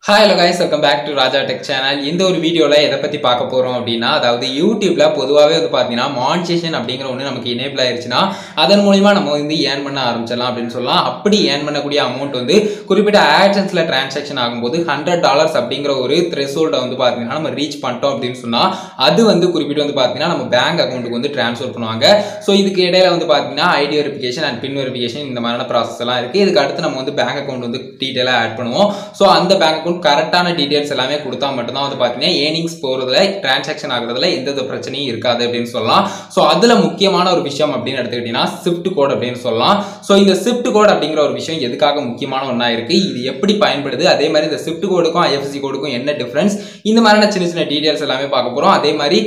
Hi hello guys, welcome back to Raja Tech channel. இந்த ஒரு வீடியோல எதை பத்தி பார்க்க போறோம் அப்படினா அதாவது YouTubeல பொதுவாவே வந்து பாத்தீங்கன்னா மானிடைசேஷன் அப்படிங்கற ஒன்னு நமக்கு எனேபிள் ஆயிருச்சுனா அதன் மூலமா நம்ம வந்து earn பண்ண ஆரம்பிச்சலாம் அப்படினு சொல்லலாம். அப்படி earn பண்ணக்கூடிய அமௌண்ட் வந்து குறிப்பிட்ட Adsenseல டிரான்சாக்ஷன் ஆகும்போது $100 அப்படிங்கற ஒரு threshold வந்து பாத்தீங்கன்னா நம்ம ரீச் பண்ணிட்டோம் அப்படினு சொன்னா அது வந்து குறிப்பிட்டு வந்து பாத்தீங்கன்னா நம்ம பேங்க் அக்கவுண்ட்க்கு வந்து ட்ரான்ஸ்ஃபர் பண்ணுவாங்க. சோ இதுக்கு இடையில வந்து பாத்தீங்கன்னா ID verification and PIN verification இந்த மாதிரியான process எல்லாம் இருக்கு. இதுக்கு அடுத்து நம்ம வந்து பேங்க் அக்கவுண்ட் வந்து டீடைலா ஆட் பண்ணுவோம். சோ அந்த பேங்க் அக்கவுண்ட் கரெக்ட்டான டீடைல்ஸ் எல்லாமே கொடுத்தா மட்டும் தான் வந்து பாத்தீங்கன்னா ஏர்னிங்ஸ் போறதுல டிரான்சாக்ஷன் ஆகுறதுல எந்த பிரச்சனையும் இருக்காது அப்படினு சொல்லலாம். சோ அதுல முக்கியமான ஒரு விஷயம் அப்படினு எடுத்துக்கிட்டீங்கன்னா ஸ்விஃப்ட் கோட் அப்படினு சொல்லலாம். சோ இந்த ஸ்விஃப்ட் கோட் அப்படிங்கற ஒரு விஷயம் எதுக்காக முக்கியமான ஒண்ணா இருக்கு, இது எப்படி பயன்படுது, அதே மாதிரி இந்த ஸ்விஃப்ட் கோடுக்கும் ஐஎஃப்எஸ்சி கோடுக்கும் என்ன டிஃபரன்ஸ், இந்த மாதிரியான சின்ன சின்ன டீடைல்ஸ் எல்லாமே பார்க்க போறோம். அதே மாதிரி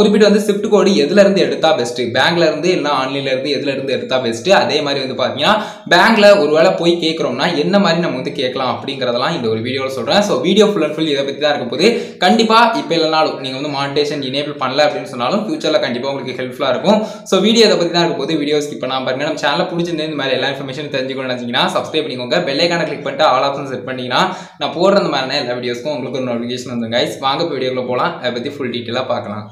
குறிப்பிட்டு வந்து ஸ்விஃப்ட் கோட் எதுல இருந்து எடுத்தா பெஸ்ட், பேங்க்ல இருந்து இல்ல ஆன்லைன்ல இருந்து எதுல இருந்து எடுத்தா பெஸ்ட், அதே மாதிரி வந்து பாத்தீங்கன்னா பேங்க்ல ஒருவேளை போய் கேக்குறோம்னா என்ன மாதிரி நம்ம வந்து கேட்கலாம் அப்படிங்கறதெல்லாம் இந்த ஒரு வீடியோல சொல்றேன். So video full and full இத பத்தி தான் இருக்க போகுது. கண்டிப்பா இப்ப இல்லனாலும் நீங்க வந்து மானிடைசேஷன் எனேபிள் பண்ணல அப்படினு சொன்னாலும் ஃபியூச்சர்ல கண்டிப்பா உங்களுக்கு ஹெல்ப்ஃபுல்லா இருக்கும். சோ வீடியோ இத பத்தி தான் இருக்க போகுது. வீடியோ ஸ்கிப் பண்ணாம பாருங்க. நம்ம சேனலை பிடிச்சிருந்தா இந்த மாதிரி எல்லா இன்ஃபர்மேஷன் தெரிஞ்சுக்கணும்னு நினைச்சீங்கன்னா சப்ஸ்கிரைப் பண்ணிக்கோங்க. பெல் ஐகானை கிளிக் பண்ணிட்டு ஆல் ஆப்ஷன் செட் பண்ணீங்கன்னா நான் போடுற இந்த மாதிரியான எல்லா வீடியோஸ்க்கும் உங்களுக்கு ஒரு நோட்டிஃபிகேஷன் வந்துரும் गाइस. வாங்க இப்போ வீடியோக்குள்ள போலாம். அத பத்தி ஃபுல் டீடைலா பார்க்கலாம்.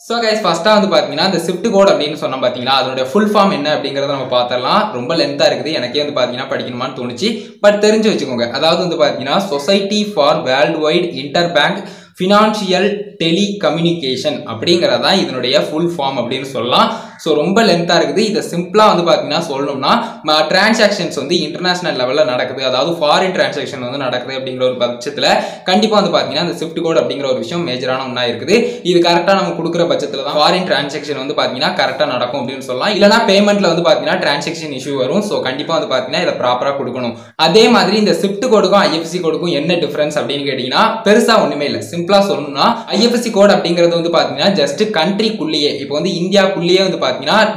So guys, first வந்து பாத்தீங்கன்னா இந்த ஸ்விஃப்ட் கோட் அப்படினு சொன்னா பாத்தீங்களா அதோட ஃபுல் ஃபார்ம் என்ன அப்படிங்கறத நம்ம பார்த்தறலாம். ரொம்ப லெந்தா இருக்குது. எனக்கே வந்து பாத்தீங்கன்னா படிக்கணுமான்னு தோணுச்சு. பட் தெரிஞ்சு வச்சுக்கோங்க. அதாவது வந்து பாத்தீங்கன்னா society for worldwide interbank financial telecommunication அப்படிங்கறதா இதனுடைய ஃபுல் ஃபார்ம் அப்படினு சொல்லலாம். சோ ரொம்ப லெந்தா இருக்குது. இத சிம்பிளா வந்து பாத்தீங்கன்னா சொல்லணும்னா டிரான்சாக்ஷன்ஸ் வந்து இன்டர்நேஷனல் லெவல்ல நடக்குது, அதாவது ஃபாரின் டிரான்சாக்ஷன் வந்து நடக்குது அப்படிங்கிற ஒரு பட்சத்துல கண்டிப்பா வந்து பாத்தீங்கன்னா இந்த ஸ்விஃப்ட் கோட் அப்படிங்கிற ஒரு விஷயம் மேஜரான ஒண்ணா இருக்குது. இது கரெக்ட்டா நம்ம கொடுக்கிற பட்சத்துல தான் ஃபாரின் டிரான்சாக்ஷன் வந்து பாத்தீங்கன்னா கரெக்ட்டா நடக்கும் அப்படினு சொல்லலாம். இல்லனா பேமெண்ட்ல வந்து பாத்தீங்கன்னா டிரான்சாக்ஷன் இஷ்யூ வரும். சோ கண்டிப்பா வந்து பாத்தீங்கன்னா இத ப்ராப்பரா கொடுக்கணும். அதே மாதிரி இந்த ஸ்விஃப்ட் கோடுக்கும் ஐஎஃப்எஸ்சி கோடுக்கும் என்ன டிஃபரன்ஸ் அப்படினு கேட்டீங்கன்னா பெருசா ஒண்ணுமே இல்ல. சிம்பிளா சொல்லணும்னா ஐஎஃப்எஸ்சி கோட் அப்படிங்கிறது வந்து பாத்தீங்கன்னா ஜஸ்ட் கண்ட்ரிக்குள்ளேயே இப்போ வந்து இந்தியாக்குள்ளேயே வந்து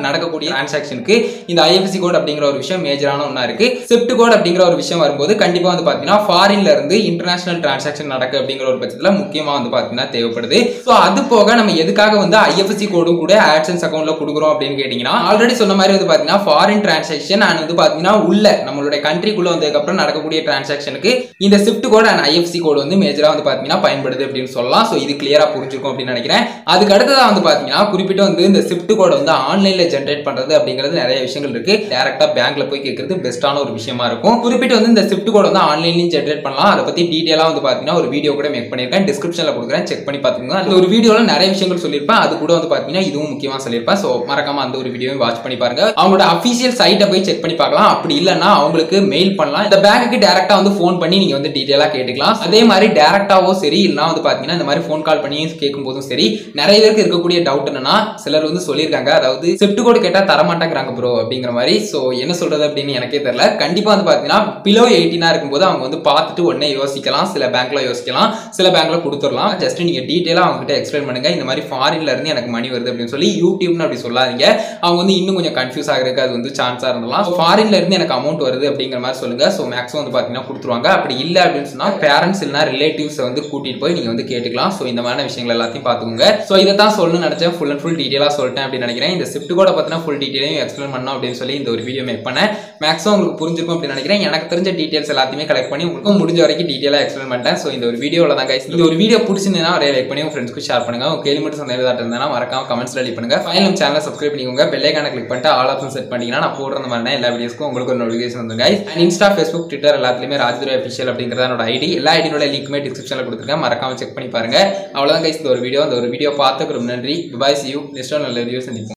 நடக்கக்கூடிய டிரான்சாக்ஷனுக்கு இந்த ஐஎஃப்எஸ்சி கோட் அப்படிங்கிற ஒரு விஷயம் மேஜரான ஒண்ணா இருக்கு. ஸ்விஃப்ட் கோட் அப்படிங்கிற ஒரு விஷயம் வரும்போது கண்டிப்பா வந்து பாத்தீங்கன்னா ஃபாரின்ல இருந்து இன்டர்நேஷனல் டிரான்சாக்ஷன் நடக்கு அப்படிங்கிற ஒரு பட்சத்துல முக்கியமா வந்து பாத்தீங்கன்னா தேவைப்படுது. சோ அது போக நம்ம எதுக்காக வந்து ஐஎஃப்எஸ்சி கோடும் கூட ஆட்சன்ஸ் அக்கவுண்ட்ல கொடுக்குறோம் அப்படின்னு கேட்டீங்கன்னா ஆல்ரெடி சொன்ன மாதிரி வந்து பாத்தீங்கன்னா ஃபாரின் டிரான்சாக்ஷன் அண்ட் வந்து பாத்தீங்கன்னா உள்ள நம்மளுடைய கண்ட்ரிக்குள்ள வந்ததுக்கு அப்புறம் நடக்கக்கூடிய டிரான்சாக்ஷனுக்கு இந்த SWIFT code and IFSC code வந்து மேஜரா வந்து பாத்தீங்கன்னா பயன்படுது அப்படின்னு சொல்லலாம். சோ இது கிளியரா புரிஞ்சிருக்கும் அப்படின்னு நினைக்கிறேன். அதுக்கு அடுத்ததா வந்து பாத்தீங்கன்னா குறிப்பிட்டு வந்து இந்த ஸ்விஃப்ட் கோட் வந்து ஆன்லைன்ல ஜெனரேட் பண்றது அப்படிங்கிறது நிறைய விஷயங்கள் இருக்கு. டைரக்டா பேங்க்ல போய் கேக்குறது பெஸ்டான ஒரு விஷயமா இருக்கும். குறிப்பிட்டு வந்து இந்த ஸ்விஃப்ட் கோட் வந்து ஆன்லைன்லயும் ஜெனரேட் பண்ணலாம். அத பத்தி டீடைலா வந்து பாத்தீங்கன்னா ஒரு வீடியோ கூட மேக் பண்ணிருக்கேன். டிஸ்கிரிப்ஷன்ல கொடுக்குறேன், செக் பண்ணி பாத்துக்கோங்க. அந்த ஒரு வீடியோல நிறைய விஷயங்கள் சொல்லிருப்பேன். அது கூட வந்து பாத்தீங்கன்னா இதுவும் முக்கியமா சொல்லிருப்பேன். சோ மறக்காம அந்த ஒரு வீடியோவை வாட்ச் பண்ணி பாருங்க. அவங்களோட அபிஷியல் சைட்டை போய் செக் பண்ணி பார்க்கலாம். அப்படி இல்லன்னா அவங்களுக்கு மெயில் பண்ணலாம். இந்த பேங்க்குக்கு டைரக்டா வந்து போன் பண்ணி நீங்க வந்து டீடைலா கேட்டுக்கலாம். அதே மாதிரி டைரக்டாவோ சரி இல்லனா வந்து பாத்தீங்கன்னா இந்த மாதிரி போன் கால் பண்ணி கேட்கும் போதும் சரி நிறைய பேருக்கு இருக்கக்கூடிய டவுட் என்னன்னா சிலர் வந்து சொல்லிருக்காங்க, அதாவது ஸ்விஃப்ட் கோட் கேட்டா தர மாட்டாங்கறாங்க ப்ரோ அப்படிங்கிற மாதிரி. சோ என்ன சொல்றது அப்படின்னு எனக்கே தெரியல. கண்டிப்பா வந்து பாத்தீங்கன்னா பிலோ 18 இருக்கும்போது அவங்க வந்து பார்த்துட்டு உடனே யோசிக்கலாம். சில பேங்க்ல யோசிக்கலாம், சில பேங்க்ல கொடுத்துடலாம். ஜஸ்ட் நீங்க டீடைலா அவங்க கிட்ட எக்ஸ்பிளைன் பண்ணுங்க. இந்த மாதிரி ஃபாரின்ல இருந்து எனக்கு மணி வருது அப்படின்னு சொல்லி யூடியூப்னு அப்படி சொல்லாதீங்க. அவங்க வந்து இன்னும் கொஞ்சம் கன்ஃபியூஸ் ஆகிறதுக்கு அது வந்து சான்ஸா இருந்தலாம். ஃபாரின்ல இருந்து எனக்கு அமௌண்ட் வருது அப்படிங்கிற மாதிரி சொல்லுங்க. சோ மேக்ஸிமம் வந்து பாத்தீங்கன்னா கொடுத்துருவாங்க. அப்படி இல்ல அப்படின்னு சொன்னா பேரண்ட்ஸ் இல்லனா ரிலேட்டிவ்ஸ் வந்து கூட்டிட்டு போய் நீங்க வந்து கேட்டுக்கலாம். சோ இந்த மாதிரி விஷயங்கள் எல்லாத்தையும் பாத்துக்கோங்க. சோ இத தான் சொல்லணும்னு நினைச்சேன். ஃபுல் அண்ட் ஃபுல் டீடைலா சொல்லிட்டேன் அப்படின்னு நினைக்கிறேன். இந்த ஸ்விஃப்ட் கோட பத்தின ஃபுல் டீடைலையும் எக்ஸ்பிளைன் பண்ணனும் அப்படின்னு சொல்லி இந்த ஒரு வீடியோ மேக் பண்ணேன். மேக்ஸிமம் உங்களுக்கு புரிஞ்சிருக்கும் அப்படின்னு நினைக்கிறேன். எனக்கு தெரிஞ்ச டீடைல்ஸ் எல்லாத்தையுமே கலெக்ட் பண்ணி உங்களுக்கு முடிஞ்ச வரைக்கும் டீடைலா எக்ஸ்பிளைன் பண்ணிட்டேன். சோ இந்த ஒரு வீடியோல தான் गाइस. இந்த ஒரு வீடியோ பிடிச்சிருந்தா ஒரே லைக் பண்ணி உங்க ஃப்ரெண்ட்ஸ்க்கு ஷேர் பண்ணுங்க. உங்க கேள்வி மட்டும் சந்தேகமா இருந்தா மறக்காம கமெண்ட்ஸ்ல லீவ் பண்ணுங்க. ஃபைனல் நம்ம சேனலை சப்ஸ்கிரைப் பண்ணிக்கோங்க. பெல் ஐகானை கிளிக் பண்ணிட்டு ஆல் ஆப்ஷன் செட் பண்ணீங்கன்னா நான் போடுற இந்த மாதிரி எல்லா வீடியோஸ்க்கும் உங்களுக்கு ஒரு நோட்டிஃபிகேஷன் வந்துரும் guys. And Insta, Facebook, Twitter எல்லாத்துலயுமே ராஜதுரை அபிஷியல் அப்படிங்கறத என்னோட ஐடி. எல்லா ஐடியோட லிங்க்குமே டிஸ்கிரிப்ஷன்ல கொடுத்துருக்கேன். மறக்காம செக் பண்ணி பாருங்க. அவ்வளவுதான் गाइस இந்த ஒரு வீடியோ. பார்த்துக்கு ரொம்ப நன்றி. Bye, see you. நெக்ஸ்ட் நல்ல வீடியோ சந்திப்போம்.